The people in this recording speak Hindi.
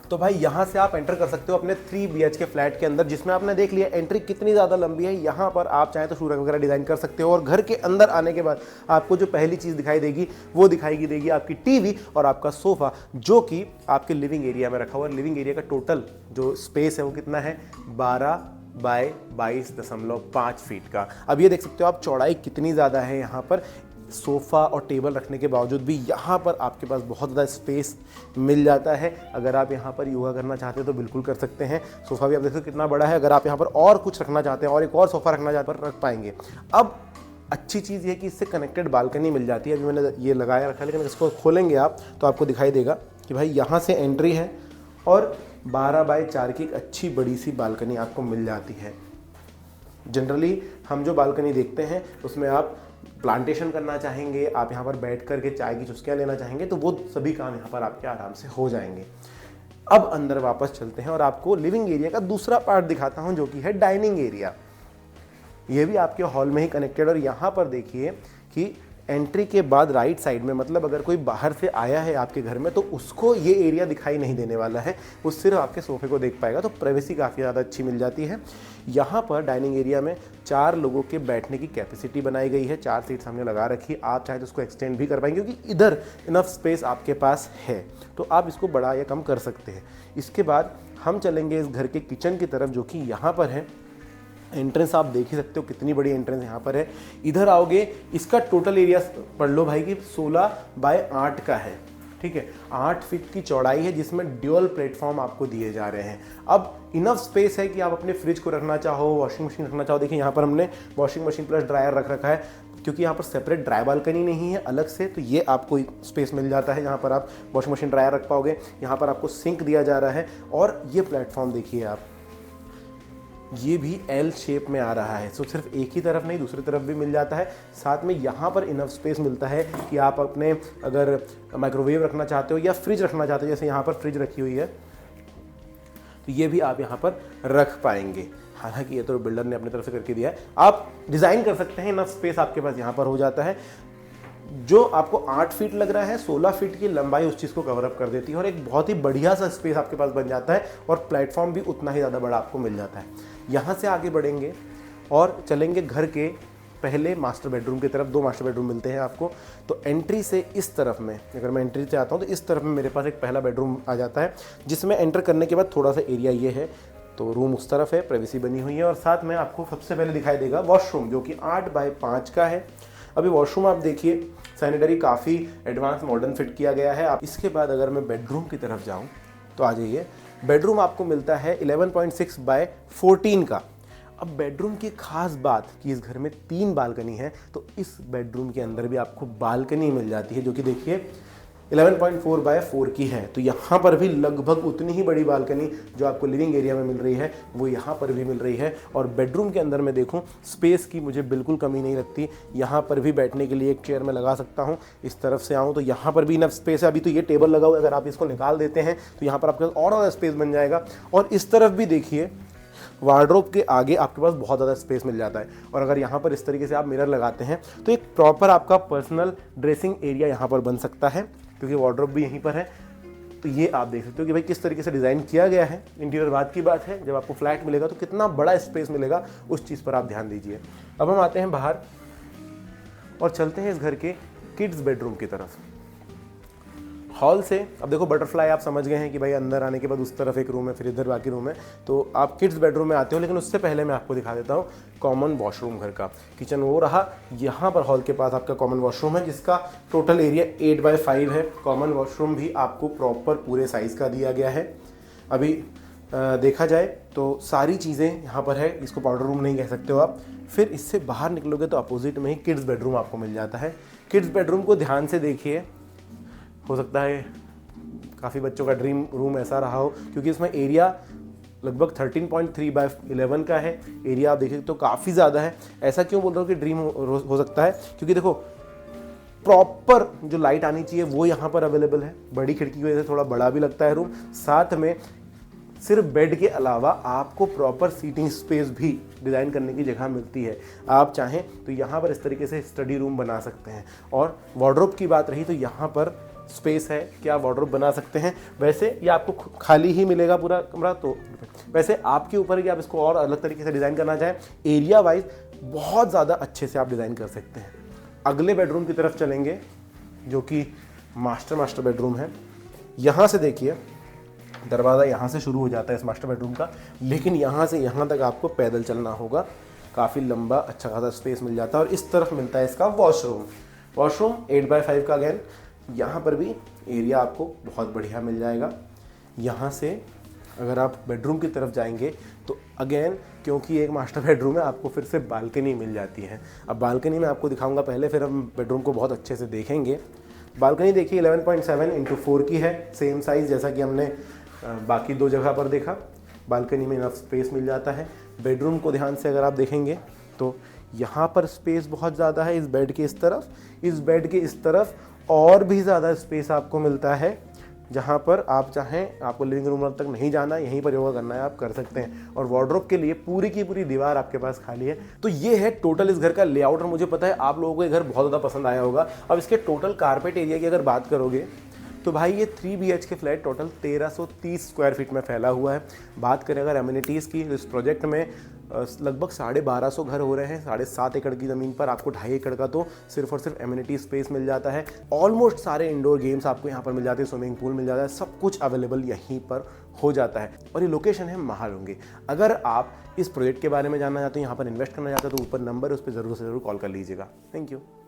तो भाई यहाँ से आप एंटर कर सकते हो अपने 3 BHK फ्लैट के अंदर, जिसमें आपने देख लिया एंट्री कितनी ज़्यादा लंबी है। यहाँ पर आप चाहें तो शू रैक वगैरह डिज़ाइन कर सकते हो। और घर के अंदर आने के बाद आपको जो पहली चीज़ दिखाई देगी वो दिखाई देगी आपकी टीवी और आपका सोफ़ा, जो कि आपके लिविंग एरिया में रखा हुआ है। लिविंग एरिया का टोटल जो स्पेस है वो कितना है, 12 बाय 22.5 फीट का। अब ये देख सकते हो आप चौड़ाई कितनी ज़्यादा है यहाँ पर। सोफ़ा और टेबल रखने के बावजूद भी यहाँ पर आपके पास बहुत ज़्यादा स्पेस मिल जाता है। अगर आप यहाँ पर योगा करना चाहते हैं तो बिल्कुल कर सकते हैं। सोफ़ा भी आप देख सकते हो कितना बड़ा है। अगर आप यहाँ पर और कुछ रखना चाहते हैं और एक और सोफ़ा रखना चाहते हैं रख पाएंगे। अब अच्छी चीज़ ये कि इससे कनेक्टेड बालकनी मिल जाती है। अभी मैंने ये लगाया रखा है, लेकिन इसको खोलेंगे आप तो आपको दिखाई देगा कि भाई यहाँ से एंट्री है और 12 बाय 4 की एक अच्छी बड़ी सी बालकनी आपको मिल जाती है। जनरली हम जो बालकनी देखते हैं उसमें आप प्लांटेशन करना चाहेंगे, आप यहाँ पर बैठ कर के चाय की चुस्कियाँ लेना चाहेंगे, तो वो सभी काम यहाँ पर आपके आराम से हो जाएंगे। अब अंदर वापस चलते हैं और आपको लिविंग एरिया का दूसरा पार्ट दिखाता हूँ, जो कि है डाइनिंग एरिया। ये भी आपके हॉल में ही कनेक्टेड। और यहाँ पर देखिए कि एंट्री के बाद राइट साइड में, मतलब अगर कोई बाहर से आया है आपके घर में तो उसको ये एरिया दिखाई नहीं देने वाला है, वो सिर्फ आपके सोफे को देख पाएगा। तो प्राइवेसी काफ़ी ज़्यादा अच्छी मिल जाती है। यहाँ पर डाइनिंग एरिया में 4 लोगों के बैठने की कैपेसिटी बनाई गई है। 4 सीट्स हमने लगा रखी है। आप चाहे तो उसको एक्सटेंड भी कर पाएंगे, क्योंकि इधर इनफ स्पेस आपके पास है, तो आप इसको बढ़ा या कम कर सकते हैं। इसके बाद हम चलेंगे इस घर के किचन की तरफ, जो कि यहाँ पर है। एंट्रेंस आप देख ही सकते हो कितनी बड़ी एंट्रेंस यहाँ पर है। इधर आओगे, इसका टोटल एरिया पढ़ लो भाई कि 16 बाय 8 का है, ठीक है। 8 फीट की चौड़ाई है, जिसमें ड्यूअल प्लेटफॉर्म आपको दिए जा रहे हैं। अब इनफ स्पेस है कि आप अपने फ्रिज को रखना चाहो, वॉशिंग मशीन रखना चाहो। देखिए यहाँ पर हमने वॉशिंग मशीन प्लस ड्रायर रख रखा है, क्योंकि यहाँ पर सेपरेट ड्राई बालकनी नहीं है अलग से, तो ये आपको स्पेस मिल जाता है। यहाँ पर आप वॉशिंग मशीन ड्रायर रख पाओगे। यहाँ पर आपको सिंक दिया जा रहा है। और ये प्लेटफॉर्म देखिए आप, ये भी एल शेप में आ रहा है। सो सिर्फ एक ही तरफ नहीं, दूसरी तरफ भी मिल जाता है। साथ में यहाँ पर इनफ स्पेस मिलता है कि आप अपने अगर माइक्रोवेव रखना चाहते हो या फ्रिज रखना चाहते हो, जैसे यहाँ पर फ्रिज रखी हुई है, तो ये भी आप यहाँ पर रख पाएंगे। हालांकि ये तो बिल्डर ने अपनी तरफ से करके दिया है, आप डिज़ाइन कर सकते हैं। इनफ स्पेस आपके पास यहाँ पर हो जाता है। जो आपको 8 फीट लग रहा है, 16 फीट की लंबाई उस चीज़ को कवर अप कर देती है और एक बहुत ही बढ़िया सा स्पेस आपके पास बन जाता है। और प्लेटफॉर्म भी उतना ही ज़्यादा बड़ा आपको मिल जाता है। यहाँ से आगे बढ़ेंगे और चलेंगे घर के पहले मास्टर बेडरूम की तरफ। 2 मास्टर बेडरूम मिलते हैं आपको। तो एंट्री से इस तरफ में, अगर मैं एंट्री से आता हूँ तो इस तरफ में मेरे पास एक पहला बेडरूम आ जाता है, जिसमें एंटर करने के बाद थोड़ा सा एरिया ये है, तो रूम उस तरफ है, प्राइवेसी बनी हुई है। और साथ में आपको सबसे पहले दिखाई देगा वॉशरूम, जो कि 8 बाय 5 का है। अभी वॉशरूम आप देखिए, सैनिटरी काफ़ी एडवांस मॉडर्न फिट किया गया है। आप इसके बाद अगर मैं बेडरूम की तरफ जाऊँ तो आ जाइए। बेडरूम आपको मिलता है 11.6 बाय 14 का। अब बेडरूम की खास बात कि इस घर में 3 बालकनी है, तो इस बेडरूम के अंदर भी आपको बालकनी मिल जाती है, जो कि देखिए 11.4 बाय 4 की है। तो यहाँ पर भी लगभग उतनी ही बड़ी बालकनी जो आपको लिविंग एरिया में मिल रही है, वो यहाँ पर भी मिल रही है। और बेडरूम के अंदर मैं देखूँ, स्पेस की मुझे बिल्कुल कमी नहीं लगती। यहाँ पर भी बैठने के लिए एक चेयर मैं लगा सकता हूँ। इस तरफ से आऊँ तो यहाँ पर भी इनफ स्पेस है। अभी तो ये टेबल लगा हुआ है, अगर आप इसको निकाल देते हैं तो यहाँ पर आपके पास और ज़्यादा स्पेस बन जाएगा। और इस तरफ भी देखिए, वार्डरोब के आगे आपके पास बहुत ज़्यादा स्पेस मिल जाता है। और अगर यहाँ पर इस तरीके से आप मिरर लगाते हैं तो एक प्रॉपर आपका पर्सनल ड्रेसिंग एरिया यहाँ पर बन सकता है, क्योंकि वार्डरोब भी यहीं पर है। तो ये आप देख सकते हो कि भाई किस तरीके से डिज़ाइन किया गया है। इंटीरियर बाद की बात है, जब आपको फ्लैट मिलेगा तो कितना बड़ा स्पेस मिलेगा, उस चीज़ पर आप ध्यान दीजिए। अब हम आते हैं बाहर और चलते हैं इस घर के किड्स बेडरूम की तरफ। हॉल से अब देखो, बटरफ्लाई आप समझ गए हैं कि भाई अंदर आने के बाद उस तरफ एक रूम है, फिर इधर बाकी रूम है, तो आप किड्स बेडरूम में आते हो। लेकिन उससे पहले मैं आपको दिखा देता हूँ कॉमन वॉशरूम घर का। किचन वो रहा, यहाँ पर हॉल के पास आपका कॉमन वॉशरूम है, जिसका टोटल एरिया 8 बाय 5 है। कॉमन वॉशरूम भी आपको प्रॉपर पूरे साइज़ का दिया गया है। अभी देखा जाए तो सारी चीज़ें यहाँ पर है, इसको पाउडर रूम नहीं कह सकते हो आप। फिर इससे बाहर निकलोगे तो अपोजिट में ही किड्स बेडरूम आपको मिल जाता है। किड्स बेडरूम को ध्यान से देखिए, हो सकता है काफ़ी बच्चों का ड्रीम रूम ऐसा रहा हो, क्योंकि इसमें एरिया लगभग 13.3 बाय 11 का है। एरिया आप देखिए तो काफ़ी ज़्यादा है। ऐसा क्यों बोल रहा हूँ कि ड्रीम हो सकता है, क्योंकि देखो प्रॉपर जो लाइट आनी चाहिए वो यहाँ पर अवेलेबल है। बड़ी खिड़की की वजह से थोड़ा बड़ा भी लगता है रूम। साथ में सिर्फ बेड के अलावा आपको प्रॉपर सीटिंग स्पेस भी डिज़ाइन करने की जगह मिलती है। आप चाहें तो यहाँ पर इस तरीके से स्टडी रूम बना सकते हैं। और वार्डरोब की बात रही तो यहाँ पर स्पेस है कि आप वार्डरोब बना सकते हैं। वैसे ये आपको खाली ही मिलेगा पूरा कमरा, तो वैसे आपके ऊपर है कि आप इसको और अलग तरीके से डिज़ाइन करना चाहें। एरिया वाइज बहुत ज़्यादा अच्छे से आप डिज़ाइन कर सकते हैं। अगले बेडरूम की तरफ चलेंगे जो कि मास्टर बेडरूम है। यहाँ से देखिए दरवाज़ा यहाँ से शुरू हो जाता है इस मास्टर बेडरूम का, लेकिन यहाँ से यहाँ तक आपको पैदल चलना होगा। काफ़ी लंबा अच्छा खासा स्पेस मिल जाता है। और इस तरफ मिलता है इसका वॉशरूम। 8x5 का अगेन, यहाँ पर भी एरिया आपको बहुत बढ़िया मिल जाएगा। यहाँ से अगर आप बेडरूम की तरफ जाएंगे तो अगेन क्योंकि एक मास्टर बेडरूम है, आपको फिर से बालकनी मिल जाती है। अब बालकनी में आपको दिखाऊंगा, पहले फिर हम बेडरूम को बहुत अच्छे से देखेंगे। बालकनी देखिए 11.7x4 की है, सेम साइज़ जैसा कि हमने बाकी 2 जगह पर देखा। बालकनी में इनफ स्पेस मिल जाता है। बेडरूम को ध्यान से अगर आप देखेंगे तो यहाँ पर स्पेस बहुत ज़्यादा है। इस बेड के इस तरफ, इस बेड के इस तरफ और भी ज़्यादा स्पेस आपको मिलता है, जहाँ पर आप चाहें, आपको लिविंग रूम तक नहीं जाना, यहीं पर योगा करना है, आप कर सकते हैं। और वार्डरोब के लिए पूरी की पूरी दीवार आपके पास खाली है। तो ये है टोटल इस घर का लेआउट। और मुझे पता है आप लोगों को ये घर बहुत ज़्यादा पसंद आया होगा। अब इसके टोटल कारपेट एरिया की अगर बात करोगे तो भाई ये 3 BHK flat total 1330 square feet में फैला हुआ है। बात करें अगर एमिनिटीज़ की, इस प्रोजेक्ट में लगभग 1250 घर हो रहे हैं। 7.5 एकड़ की ज़मीन पर आपको 2.5 एकड़ का तो सिर्फ और सिर्फ एमिनिटी स्पेस मिल जाता है। ऑलमोस्ट सारे इंडोर गेम्स आपको यहाँ पर मिल जाते हैं, स्विमिंग पूल मिल जाता है, सब कुछ अवेलेबल यहीं पर हो जाता है। और ये लोकेशन है महालुंगे। अगर आप इस प्रोजेक्ट के बारे में जानना चाहते हैं, यहाँ पर इन्वेस्ट करना चाहते हैं, तो ऊपर नंबर है, उस पर ज़रूर से ज़रूर कॉल कर लीजिएगा। Thank you.